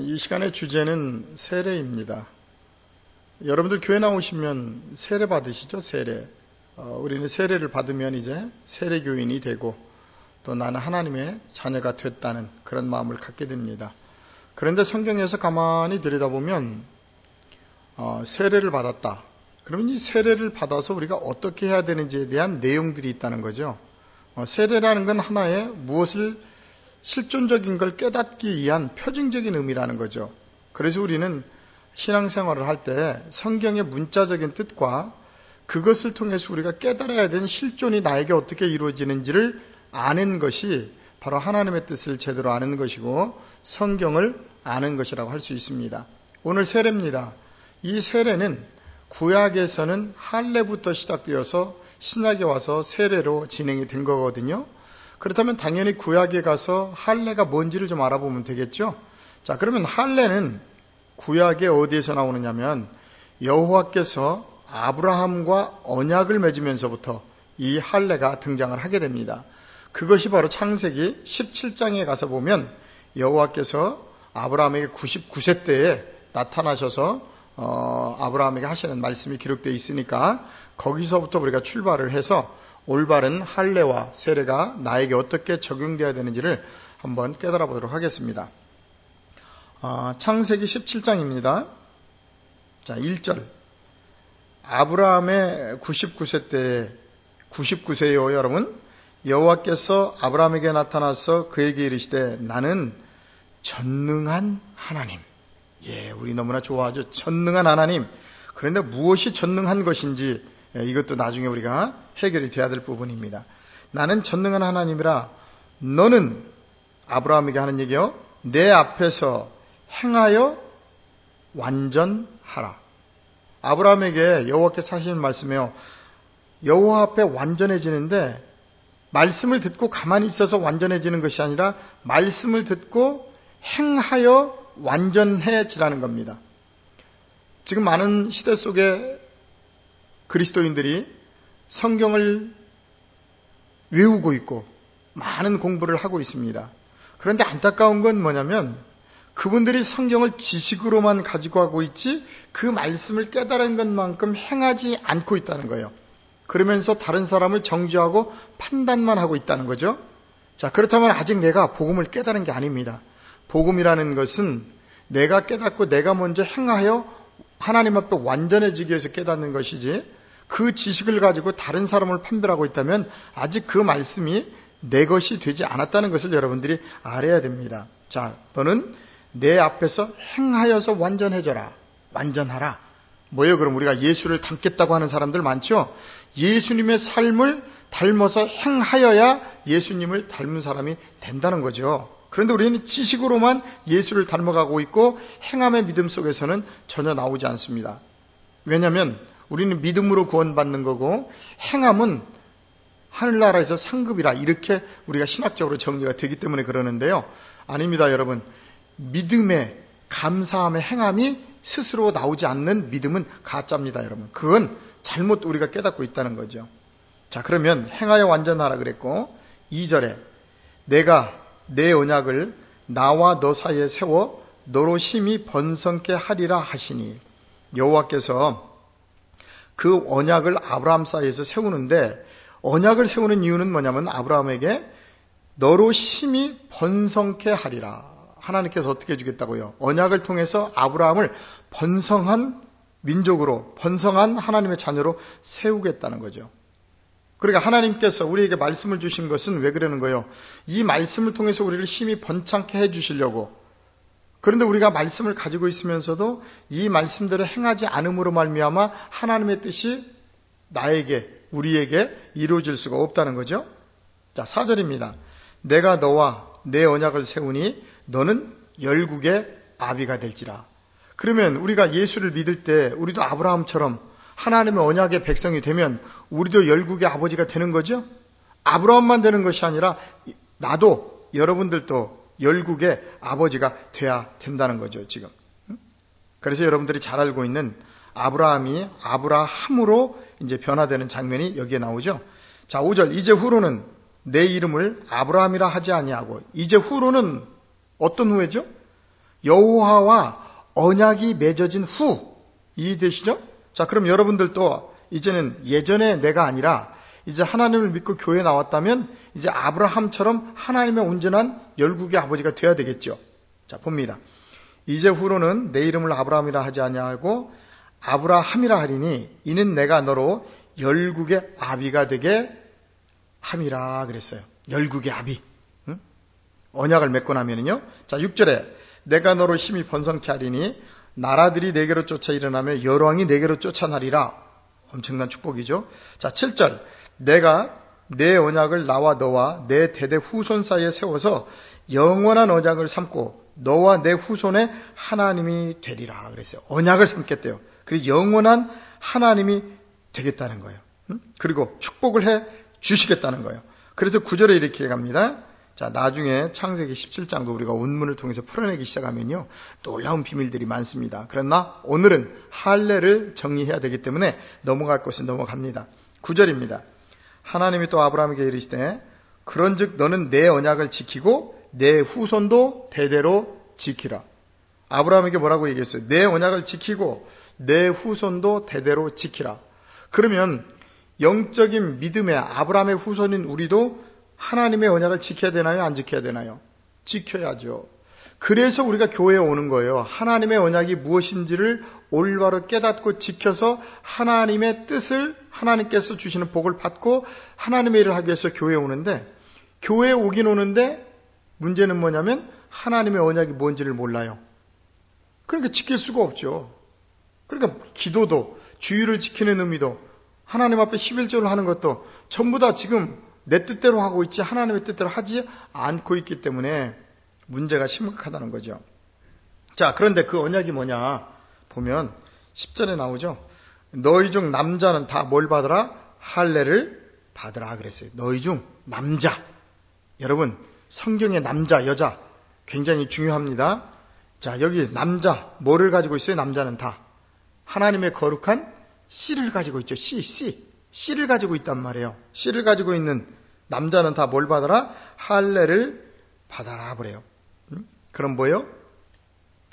이 시간의 주제는 세례입니다. 여러분들 교회 나오시면 세례 받으시죠? 세례. 우리는 세례를 받으면 이제 세례교인이 되고 또 나는 하나님의 자녀가 됐다는 그런 마음을 갖게 됩니다. 그런데 성경에서 가만히 들여다보면 세례를 받았다. 그러면 이 세례를 받아서 우리가 어떻게 해야 되는지에 대한 내용들이 있다는 거죠. 세례라는 건 하나의 무엇을 실존적인 걸 깨닫기 위한 표징적인 의미라는 거죠. 그래서 우리는 신앙생활을 할 때 성경의 문자적인 뜻과 그것을 통해서 우리가 깨달아야 되는 실존이 나에게 어떻게 이루어지는지를 아는 것이 바로 하나님의 뜻을 제대로 아는 것이고 성경을 아는 것이라고 할 수 있습니다. 오늘 세례입니다. 이 세례는 구약에서는 할례부터 시작되어서 신약에 와서 세례로 진행이 된 거거든요. 그렇다면 당연히 구약에 가서 할례가 뭔지를 좀 알아보면 되겠죠. 자, 그러면 할례는 구약에 어디에서 나오느냐면 여호와께서 아브라함과 언약을 맺으면서부터 이 할례가 등장을 하게 됩니다. 그것이 바로 창세기 17장에 가서 보면 여호와께서 아브라함에게 99세 때에 나타나셔서 아브라함에게 하시는 말씀이 기록되어 있으니까 거기서부터 우리가 출발을 해서 올바른 할례와 세례가 나에게 어떻게 적용되어야 되는지를 한번 깨달아 보도록 하겠습니다. 창세기 17장입니다. 자, 1절. 아브라함의 99세 때에 99세요, 여러분. 여호와께서 아브라함에게 나타나서 그에게 이르시되 나는 전능한 하나님. 예, 우리 너무나 좋아하죠. 전능한 하나님. 그런데 무엇이 전능한 것인지 이것도 나중에 우리가 해결이 돼야 될 부분입니다. 나는 전능한 하나님이라 너는 아브라함에게 하는 얘기요. 내 앞에서 행하여 완전하라. 아브라함에게 여호와께서 하시는 말씀이요. 여호와 앞에 완전해지는데 말씀을 듣고 가만히 있어서 완전해지는 것이 아니라 말씀을 듣고 행하여 완전해지라는 겁니다. 지금 많은 시대 속에 그리스도인들이 성경을 외우고 있고 많은 공부를 하고 있습니다. 그런데 안타까운 건 뭐냐면 그분들이 성경을 지식으로만 가지고 하고 있지 그 말씀을 깨달은 것만큼 행하지 않고 있다는 거예요. 그러면서 다른 사람을 정죄하고 판단만 하고 있다는 거죠. 자, 그렇다면 아직 내가 복음을 깨달은 게 아닙니다. 복음이라는 것은 내가 깨닫고 내가 먼저 행하여 하나님 앞에 완전해지기 위해서 깨닫는 것이지 그 지식을 가지고 다른 사람을 판별하고 있다면 아직 그 말씀이 내 것이 되지 않았다는 것을 여러분들이 알아야 됩니다. 자, 너는 내 앞에서 행하여서 완전해져라. 완전하라. 뭐예요? 그럼 우리가 예수를 닮겠다고 하는 사람들 많죠? 예수님의 삶을 닮아서 행하여야 예수님을 닮은 사람이 된다는 거죠. 그런데 우리는 지식으로만 예수를 닮아가고 있고 행함의 믿음 속에서는 전혀 나오지 않습니다. 왜냐하면 우리는 믿음으로 구원받는 거고 행함은 하늘나라에서 상급이라 이렇게 우리가 신학적으로 정리가 되기 때문에 그러는데요. 아닙니다, 여러분. 믿음의 감사함의 행함이 스스로 나오지 않는 믿음은 가짜입니다, 여러분. 그건 잘못 우리가 깨닫고 있다는 거죠. 자, 그러면 행하여 완전하라 그랬고 2절에 내가 내 언약을 나와 너 사이에 세워 너로 심히 번성케 하리라 하시니 여호와께서 그 언약을 아브라함 사이에서 세우는데 언약을 세우는 이유는 뭐냐면 아브라함에게 너로 심히 번성케 하리라. 하나님께서 어떻게 해주겠다고요? 언약을 통해서 아브라함을 번성한 민족으로 번성한 하나님의 자녀로 세우겠다는 거죠. 그러니까 하나님께서 우리에게 말씀을 주신 것은 왜 그러는 거예요? 이 말씀을 통해서 우리를 심히 번창케 해주시려고. 그런데 우리가 말씀을 가지고 있으면서도 이 말씀대로 행하지 않음으로 말미암아 하나님의 뜻이 나에게 우리에게 이루어질 수가 없다는 거죠. 자, 4절입니다. 내가 너와 내 언약을 세우니 너는 열국의 아비가 될지라. 그러면 우리가 예수를 믿을 때 우리도 아브라함처럼 하나님의 언약의 백성이 되면 우리도 열국의 아버지가 되는 거죠. 아브라함만 되는 것이 아니라 나도 여러분들도 열국의 아버지가 돼야 된다는 거죠, 지금. 그래서 여러분들이 잘 알고 있는 아브라함이 아브라함으로 이제 변화되는 장면이 여기에 나오죠. 자, 5절. 이제 후로는 내 이름을 아브라함이라 하지 아니하고, 이제 후로는 어떤 후에죠? 여호와와 언약이 맺어진 후. 이해되시죠? 자, 그럼 여러분들도 이제는 예전에 내가 아니라 이제 하나님을 믿고 교회에 나왔다면 이제 아브라함처럼 하나님의 온전한 열국의 아버지가 되어야 되겠죠. 자, 봅니다. 이제 후로는 내 이름을 아브라함이라 하지 아니하고 아브라함이라 하리니 이는 내가 너로 열국의 아비가 되게 함이라 그랬어요. 열국의 아비. 응? 언약을 맺고 나면은요. 자, 6절에 내가 너로 힘이 번성케 하리니 나라들이 내게로 쫓아 일어나며 여러 왕이 내게로 쫓아나리라. 엄청난 축복이죠. 자, 7절 내가 내 언약을 나와 너와 내 대대 후손 사이에 세워서 영원한 언약을 삼고 너와 내 후손의 하나님이 되리라 그랬어요. 언약을 삼겠대요. 그리고 영원한 하나님이 되겠다는 거예요. 그리고 축복을 해 주시겠다는 거예요. 그래서 9절에 이렇게 갑니다. 자, 나중에 창세기 17장도 우리가 원문을 통해서 풀어내기 시작하면요. 놀라운 비밀들이 많습니다. 그러나 오늘은 할례를 정리해야 되기 때문에 넘어갈 것은 넘어갑니다. 9절입니다. 하나님이 또 아브라함에게 이르시되 그런즉 너는 내 언약을 지키고 내 후손도 대대로 지키라. 아브라함에게 뭐라고 얘기했어요? 내 언약을 지키고 내 후손도 대대로 지키라. 그러면 영적인 믿음의 아브라함의 후손인 우리도 하나님의 언약을 지켜야 되나요? 안 지켜야 되나요? 지켜야죠. 그래서 우리가 교회에 오는 거예요. 하나님의 언약이 무엇인지를 올바로 깨닫고 지켜서 하나님의 뜻을 하나님께서 주시는 복을 받고 하나님의 일을 하기 위해서 교회에 오는데, 교회에 오긴 오는데 문제는 뭐냐면 하나님의 언약이 뭔지를 몰라요. 그러니까 지킬 수가 없죠. 그러니까 기도도, 주의를 지키는 의미도, 하나님 앞에 11조를 하는 것도 전부 다 지금 내 뜻대로 하고 있지 하나님의 뜻대로 하지 않고 있기 때문에 문제가 심각하다는 거죠. 자, 그런데 그 언약이 뭐냐 보면 10절에 나오죠. 너희 중 남자는 다 뭘 받으라? 할례를 받으라 그랬어요. 너희 중 남자. 여러분, 성경의 남자, 여자 굉장히 중요합니다. 자, 여기 남자 뭐를 가지고 있어요? 남자는 다 하나님의 거룩한 씨를 가지고 있죠. 씨를 가지고 있단 말이에요. 씨를 가지고 있는 남자는 다 뭘 받아라? 할례를 받아라 그래요. 그럼 뭐예요?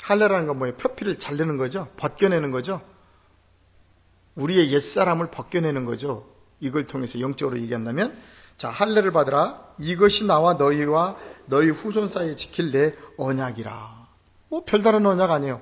할례라는 건 뭐예요? 표피를 자르는 거죠. 벗겨내는 거죠. 우리의 옛사람을 벗겨내는 거죠. 이걸 통해서 영적으로 얘기한다면, 자, 할례를 받으라. 이것이 나와 너희와 너희 후손 사이에 지킬 내 언약이라. 뭐 별다른 언약 아니에요.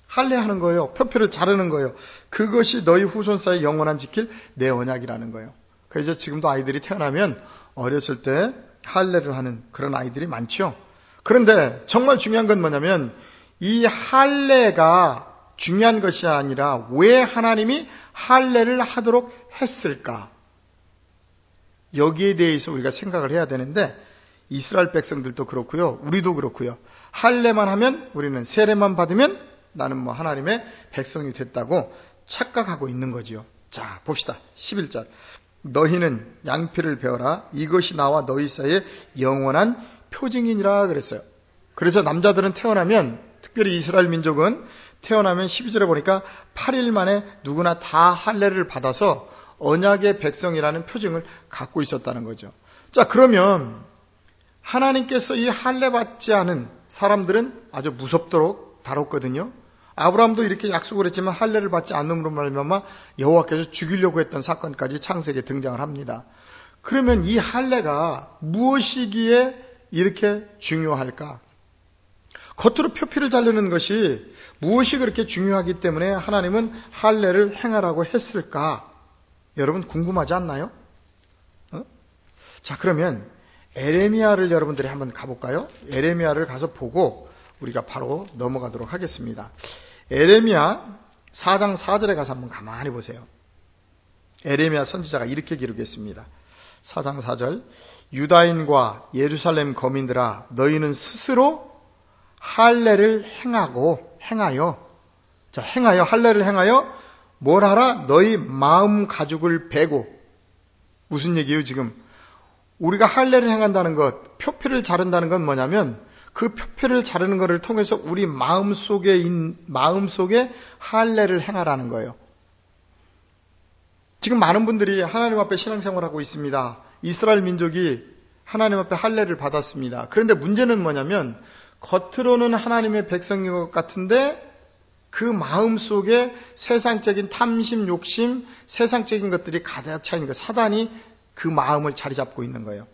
할례하는 거예요. 표피를 자르는 거예요. 그것이 너희 후손 사이에 영원한 지킬 내 언약이라는 거예요. 그래서 지금도 아이들이 태어나면 어렸을 때 할례를 하는 그런 아이들이 많죠. 그런데 정말 중요한 건 뭐냐면 이 할례가 중요한 것이 아니라 왜 하나님이 할례를 하도록 했을까? 여기에 대해서 우리가 생각을 해야 되는데, 이스라엘 백성들도 그렇고요. 우리도 그렇고요. 할례만 하면, 우리는 세례만 받으면 나는 뭐 하나님의 백성이 됐다고 착각하고 있는 거지요. 자, 봅시다. 11절. 너희는 양피를 베어라. 이것이 나와 너희 사이에 영원한 표징이니라 그랬어요. 그래서 남자들은 태어나면, 특별히 이스라엘 민족은 태어나면 12절에 보니까 8일 만에 누구나 다 할례를 받아서 언약의 백성이라는 표징을 갖고 있었다는 거죠. 자, 그러면 하나님께서 이 할례 받지 않은 사람들은 아주 무섭도록 다뤘거든요. 아브라함도 이렇게 약속을 했지만 할례를 받지 않음으로 말미암아 여호와께서 죽이려고 했던 사건까지 창세기에 등장을 합니다. 그러면 이 할례가 무엇이기에 이렇게 중요할까? 겉으로 표피를 자르는 것이 무엇이 그렇게 중요하기 때문에 하나님은 할례를 행하라고 했을까? 여러분 궁금하지 않나요? 자, 그러면 에레미야를 여러분들이 한번 가볼까요? 에레미야를 가서 보고 우리가 바로 넘어가도록 하겠습니다. 에레미야 4장 4절에 가서 한번 가만히 보세요. 에레미야 선지자가 이렇게 기록했습니다. 4장 4절. 유다인과 예루살렘 거민들아, 너희는 스스로 할례를 행하여, 자, 할례를 행하여 뭘 하라? 너희 마음 가죽을 베고. 무슨 얘기예요 지금? 우리가 할례를 행한다는 것, 표피를 자른다는 건 뭐냐면 그 표피를 자르는 것을 통해서 우리 마음속에 할례를 행하라는 거예요. 지금 많은 분들이 하나님 앞에 신앙생활하고 있습니다. 이스라엘 민족이 하나님 앞에 할례를 받았습니다. 그런데 문제는 뭐냐면 겉으로는 하나님의 백성인 것 같은데 그 마음 속에 세상적인 탐심, 욕심, 세상적인 것들이 가득 차 있는 거, 사단이 그 마음을 자리 잡고 있는 거예요.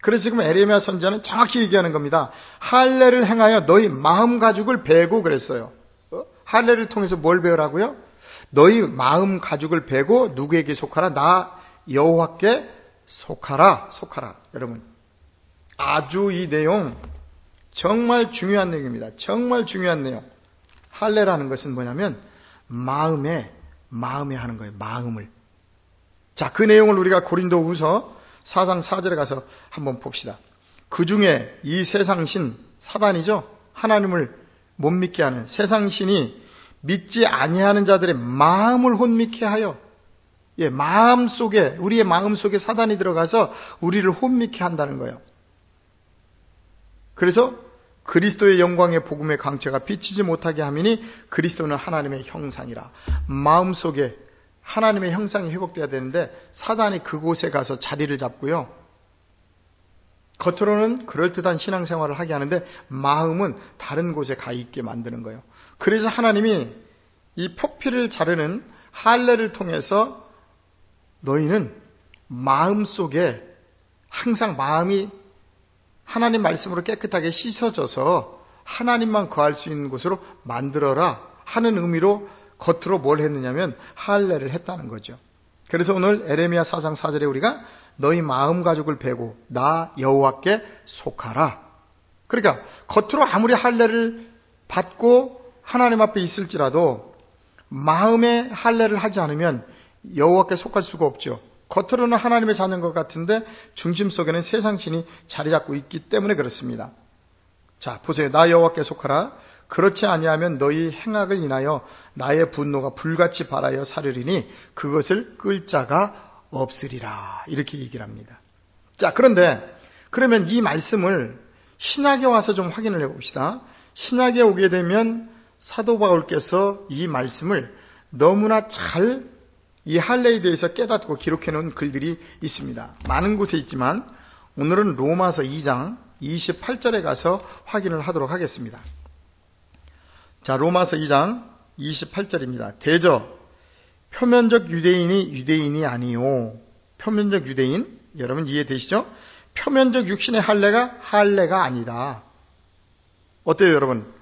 그래서 지금 에레미야 선지자는 정확히 얘기하는 겁니다. 할례를 행하여 너희 마음 가죽을 베고 그랬어요. 할례를 통해서 뭘 배우라고요? 너희 마음 가죽을 베고 누구에게 속하라? 나 여호와께 속하라. 여러분, 아주 이 내용 정말 중요한 내용입니다. 정말 중요한 내용. 할례라는 것은 뭐냐면 마음에 하는 거예요. 마음을. 자, 그 내용을 우리가 고린도후서 4장 4절에 가서 한번 봅시다. 그 중에 이 세상신, 사단이죠. 하나님을 못 믿게 하는 세상신이 믿지 아니하는 자들의 마음을 혼미케 하여, 마음 속에, 우리의 마음 속에 사단이 들어가서 우리를 혼미케 한다는 거예요. 그래서 그리스도의 영광의 복음의 광채가 비치지 못하게 하미니 그리스도는 하나님의 형상이라. 마음 속에 하나님의 형상이 회복돼야 되는데 사단이 그곳에 가서 자리를 잡고요. 겉으로는 그럴듯한 신앙생활을 하게 하는데 마음은 다른 곳에 가 있게 만드는 거예요. 그래서 하나님이 이 포피를 자르는 할례를 통해서 너희는 마음 속에 항상 마음이 하나님 말씀으로 깨끗하게 씻어져서 하나님만 거할 수 있는 곳으로 만들어라 하는 의미로 겉으로 뭘 했느냐면 할례를 했다는 거죠. 그래서 오늘 에레미야 4장 4절에 우리가 너희 마음 가죽을 베고 나 여호와께 속하라. 그러니까 겉으로 아무리 할례를 받고 하나님 앞에 있을지라도 마음에 할례를 하지 않으면 여호와께 속할 수가 없죠. 겉으로는 하나님의 자녀인 것 같은데 중심 속에는 세상신이 자리 잡고 있기 때문에 그렇습니다. 자, 보세요. 나 여호와께 속하라. 그렇지 아니하면 너희 행악을 인하여 나의 분노가 불같이 발하여 사르리니 그것을 끌 자가 없으리라. 이렇게 얘기를 합니다. 자, 그러면 이 말씀을 신약에 와서 좀 확인을 해봅시다. 신약에 오게 되면 사도 바울께서 이 말씀을 너무나 잘 이 할례에 대해서 깨닫고 기록해 놓은 글들이 있습니다. 많은 곳에 있지만 오늘은 로마서 2장 28절에 가서 확인을 하도록 하겠습니다. 자, 로마서 2장 28절입니다. 대저 표면적 유대인이 유대인이 아니요. 표면적 유대인, 여러분 이해되시죠? 표면적 육신의 할례가 아니다. 어때요, 여러분?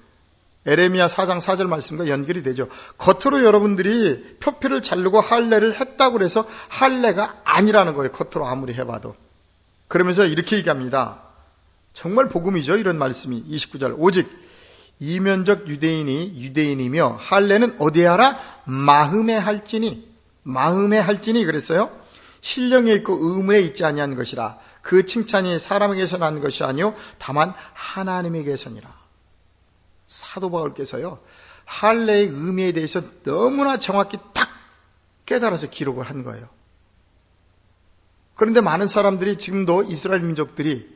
에레미야 4장 4절 말씀과 연결이 되죠. 겉으로 여러분들이 표피를 자르고 할례를 했다고 해서 할례가 아니라는 거예요. 겉으로 아무리 해봐도. 그러면서 이렇게 얘기합니다. 정말 복음이죠. 이런 말씀이 29절. 오직 이면적 유대인이 유대인이며 할례는 어디에 하라? 마음에 할지니 그랬어요. 신령에 있고 의문에 있지 아니한 것이라. 그 칭찬이 사람에게서 난 것이 아니요 다만 하나님에게서니라. 사도 바울께서요, 할례의 의미에 대해서 너무나 정확히 딱 깨달아서 기록을 한 거예요. 그런데 많은 사람들이 지금도 이스라엘 민족들이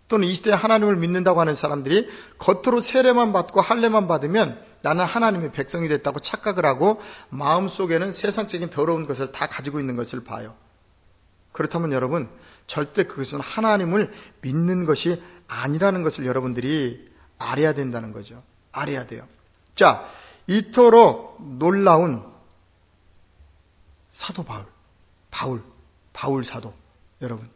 또는 이 시대에 하나님을 믿는다고 하는 사람들이 겉으로 세례만 받고 할례만 받으면 나는 하나님의 백성이 됐다고 착각을 하고 마음속에는 세상적인 더러운 것을 다 가지고 있는 것을 봐요. 그렇다면 여러분, 절대 그것은 하나님을 믿는 것이 아니라는 것을 여러분들이 알아야 된다는 거죠. 알아야 돼요. 자, 이토록 놀라운 사도 바울 사도, 여러분.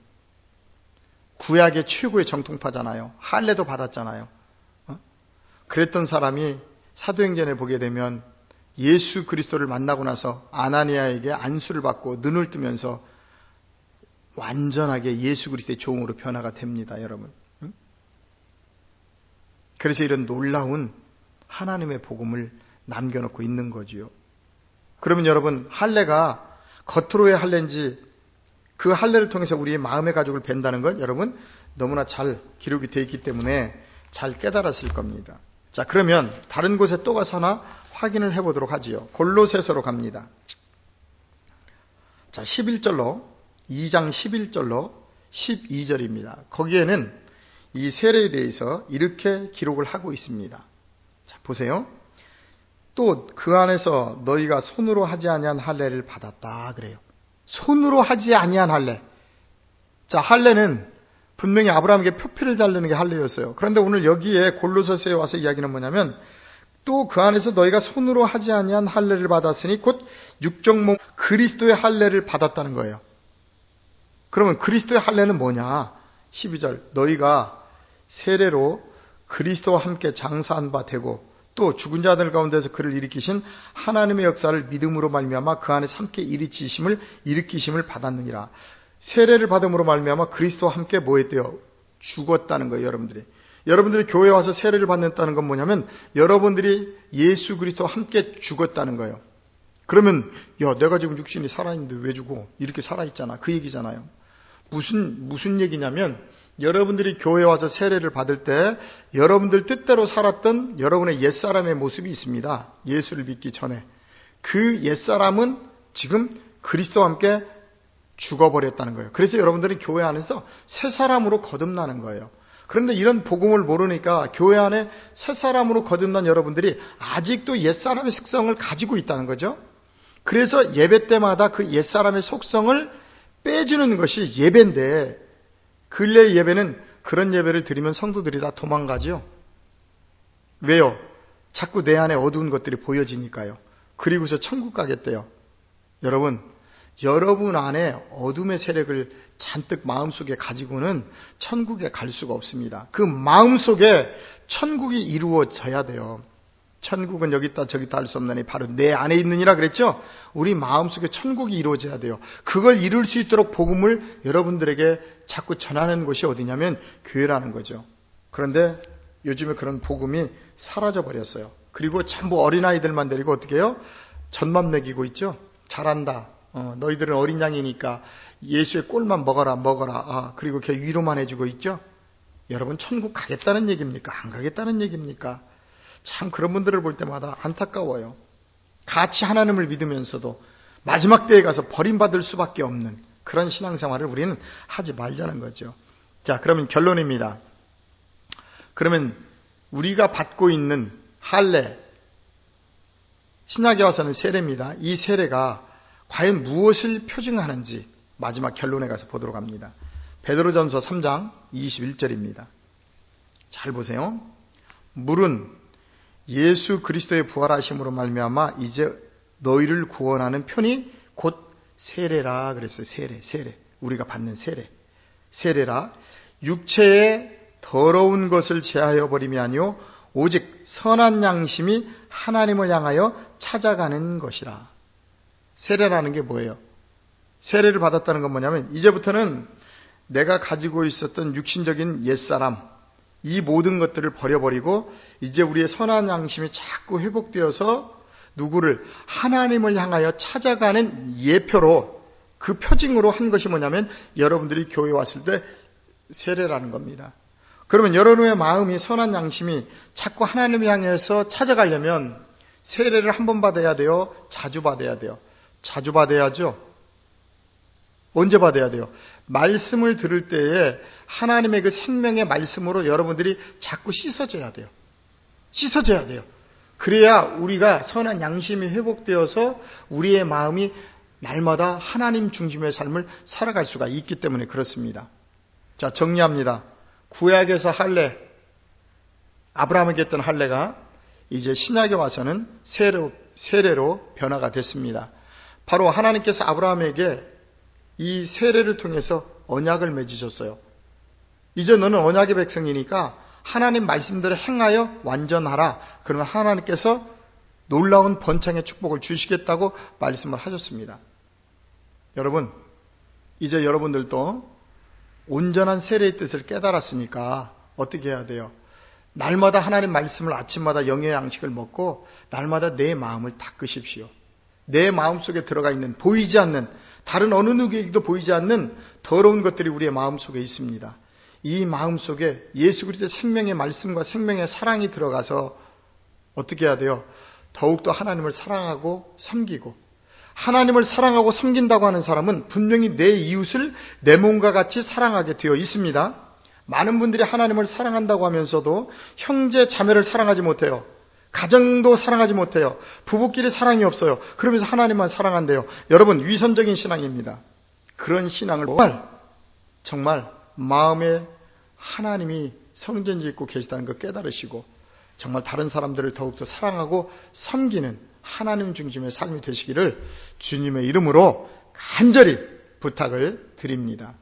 구약의 최고의 정통파잖아요. 할례도 받았잖아요. 그랬던 사람이 사도행전에 보게 되면 예수 그리스도를 만나고 나서 아나니아에게 안수를 받고 눈을 뜨면서 완전하게 예수 그리스도의 종으로 변화가 됩니다, 여러분. 그래서 이런 놀라운 하나님의 복음을 남겨놓고 있는 거지요. 그러면 여러분, 할례가 겉으로의 할례인지 그 할례를 통해서 우리의 마음의 가죽을 벤다는 것 여러분 너무나 잘 기록이 되어 있기 때문에 잘 깨달았을 겁니다. 자, 그러면 다른 곳에 또 가서 하나 확인을 해보도록 하지요. 골로새서로 갑니다. 자, 11절로 2장 11절로 12절입니다. 거기에는 이 세례에 대해서 이렇게 기록을 하고 있습니다. 자, 보세요. 또 그 안에서 너희가 손으로 하지 아니한 할례를 받았다 그래요. 손으로 하지 아니한 할례. 자, 할례는 분명히 아브라함에게 표피를 달라는 게 할례였어요. 그런데 오늘 여기에 골로새서에 와서 이야기는 뭐냐면 또 그 안에서 너희가 손으로 하지 아니한 할례를 받았으니 곧 육적 몸 그리스도의 할례를 받았다는 거예요. 그러면 그리스도의 할례는 뭐냐? 12절 너희가 세례로 그리스도와 함께 장사한 바 되고 또 죽은 자들 가운데서 그를 일으키신 하나님의 역사를 믿음으로 말미암아 그 안에서 함께 일으키심을 받았느니라. 세례를 받음으로 말미암아 그리스도와 함께 뭐 했대요? 죽었다는 거예요. 여러분들이 교회에 와서 세례를 받는다는 건 뭐냐면 여러분들이 예수 그리스도와 함께 죽었다는 거예요. 그러면 야 내가 지금 육신이 살아있는데 왜 죽어? 이렇게 살아있잖아. 그 얘기잖아요. 무슨 얘기냐면 여러분들이 교회에 와서 세례를 받을 때 여러분들 뜻대로 살았던 여러분의 옛사람의 모습이 있습니다. 예수를 믿기 전에. 그 옛사람은 지금 그리스도와 함께 죽어버렸다는 거예요. 그래서 여러분들이 교회 안에서 새 사람으로 거듭나는 거예요. 그런데 이런 복음을 모르니까 교회 안에 새 사람으로 거듭난 여러분들이 아직도 옛사람의 속성을 가지고 있다는 거죠. 그래서 예배 때마다 그 옛사람의 속성을 빼주는 것이 예배인데 근래 예배는 그런 예배를 드리면 성도들이 다 도망가죠. 왜요? 자꾸 내 안에 어두운 것들이 보여지니까요. 그리고서 천국 가겠대요. 여러분 안에 어둠의 세력을 잔뜩 마음속에 가지고는 천국에 갈 수가 없습니다. 그 마음속에 천국이 이루어져야 돼요. 천국은 여기 있다 저기 있다 할 수 없나니 바로 내 안에 있느니라 그랬죠. 우리 마음속에 천국이 이루어져야 돼요. 그걸 이룰 수 있도록 복음을 여러분들에게 자꾸 전하는 곳이 어디냐면 교회라는 거죠. 그런데 요즘에 그런 복음이 사라져 버렸어요. 그리고 전부 어린아이들만 데리고 어떻게 해요? 전만 먹이고 있죠. 잘한다. 너희들은 어린 양이니까 예수의 꼴만 먹어라. 그리고 걔 위로만 해주고 있죠. 여러분 천국 가겠다는 얘기입니까? 안 가겠다는 얘기입니까? 참 그런 분들을 볼 때마다 안타까워요. 같이 하나님을 믿으면서도 마지막 때에 가서 버림받을 수밖에 없는 그런 신앙생활을 우리는 하지 말자는 거죠. 자, 그러면 결론입니다. 그러면 우리가 받고 있는 할례, 신약에 와서는 세례입니다. 이 세례가 과연 무엇을 표징하는지 마지막 결론에 가서 보도록 합니다. 베드로전서 3장 21절입니다. 잘 보세요. 물은 예수 그리스도의 부활하심으로 말미암아 이제 너희를 구원하는 편이 곧 세례라 그랬어요. 세례. 우리가 받는 세례라. 육체의 더러운 것을 제하여 버림이 아니요 오직 선한 양심이 하나님을 향하여 찾아가는 것이라. 세례라는 게 뭐예요? 세례를 받았다는 건 뭐냐면 이제부터는 내가 가지고 있었던 육신적인 옛사람 이 모든 것들을 버려버리고 이제 우리의 선한 양심이 자꾸 회복되어서 누구를 하나님을 향하여 찾아가는 예표로 그 표징으로 한 것이 뭐냐면 여러분들이 교회에 왔을 때 세례라는 겁니다. 그러면 여러분의 마음이 선한 양심이 자꾸 하나님을 향해서 찾아가려면 세례를 한 번 받아야 돼요? 자주 받아야 돼요? 자주 받아야죠. 언제 받아야 돼요? 말씀을 들을 때에 하나님의 그 생명의 말씀으로 여러분들이 자꾸 씻어져야 돼요. 그래야 우리가 선한 양심이 회복되어서 우리의 마음이 날마다 하나님 중심의 삶을 살아갈 수가 있기 때문에 그렇습니다. 자, 정리합니다. 구약에서 할례, 아브라함에게 했던 할례가 이제 신약에 와서는 세례로 변화가 됐습니다. 바로 하나님께서 아브라함에게 이 세례를 통해서 언약을 맺으셨어요. 이제 너는 언약의 백성이니까 하나님 말씀대로 행하여 완전하라. 그러면 하나님께서 놀라운 번창의 축복을 주시겠다고 말씀을 하셨습니다. 여러분, 이제 여러분들도 온전한 세례의 뜻을 깨달았으니까 어떻게 해야 돼요? 날마다 하나님 말씀을 아침마다 영의 양식을 먹고 날마다 내 마음을 닦으십시오. 내 마음속에 들어가 있는 보이지 않는 다른 어느 누구에게도 보이지 않는 더러운 것들이 우리의 마음속에 있습니다. 이 마음속에 예수 그리스도의 생명의 말씀과 생명의 사랑이 들어가서 어떻게 해야 돼요? 더욱더 하나님을 사랑하고 섬기고 하나님을 사랑하고 섬긴다고 하는 사람은 분명히 내 이웃을 내 몸과 같이 사랑하게 되어 있습니다. 많은 분들이 하나님을 사랑한다고 하면서도 형제 자매를 사랑하지 못해요. 가정도 사랑하지 못해요. 부부끼리 사랑이 없어요. 그러면서 하나님만 사랑한대요. 여러분, 위선적인 신앙입니다. 그런 신앙을 정말 마음에 하나님이 성전 짓고 계시다는 걸 깨달으시고 정말 다른 사람들을 더욱더 사랑하고 섬기는 하나님 중심의 삶이 되시기를 주님의 이름으로 간절히 부탁을 드립니다.